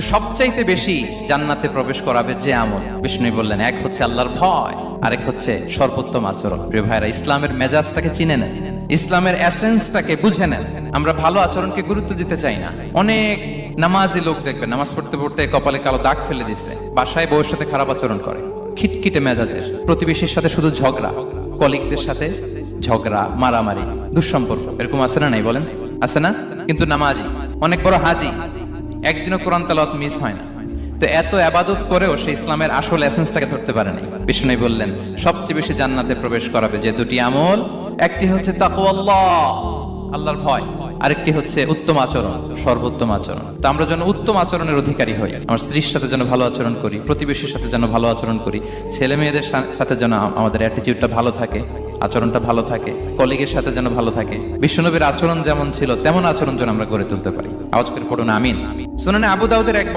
সবচাইতে বেশি জান্নাতে প্রবেশ করাবে যে আমল, বিষ্ণু বললেন, এক হচ্ছে আল্লাহর ভয়, আরেক হচ্ছে সর্বোত্তম আচরণ। প্রিয় ভাইরা, ইসলামের মেজাজটাকে চিনে নেন, ইসলামের এসেন্সটাকে বুঝে নেন। আমরা ভালো আচরণকে গুরুত্ব দিতে চাই না। অনেক নামাজি লোক দেখবেন নামাজ পড়তে পড়তে কপালে কালো দাগ ফেলে দিচ্ছে, বাসায় বউয়ের সাথে খারাপ আচরণ করে, খিটখিটে মেজাজের, প্রতিবেশীর সাথে শুধু ঝগড়া, কলিগদের সাথে ঝগড়া, মারামারি, দুঃসম্পর্ক, এরকম আছে না? নাই বলেন, আছে না? কিন্তু নামাজি, অনেক বড় হাজি, একদিনও কোরআন তেলাওয়াত মিস হয় না। তো এত আবাদত করেও সে ইসলামের আসল এসেন্সটাকে ধরতে পারেনি। বিষ্ণু বললেন, সবচেয়ে বেশি জান্নাতে প্রবেশ করাবে যে দুটি আমল, একটি হচ্ছে তাকওয়াল্লাহ, আল্লাহর ভয়, আরেকটি হচ্ছে উত্তম আচরণ, সর্বোত্তম আচরণ। তো আমরা যেন উত্তম আচরণের অধিকারী হই, আমার স্ত্রীর সাথে যেন ভালো আচরণ করি, প্রতিবেশীর সাথে যেন ভালো আচরণ করি, ছেলে মেয়েদের সাথে যেন আমাদের অ্যাটিটিউডটা ভালো থাকে, আচরণটা ভালো থাকে, কলিগের সাথে যেন ভালো থাকে। বিশ্বনবীর আচরণ যেমন ছিল তেমন আচরণ যেন আমরা গড়ে তুলতে পারি। আওয়াজ করে পড়ুন আমিন। সুনানে আবু দাউদের এক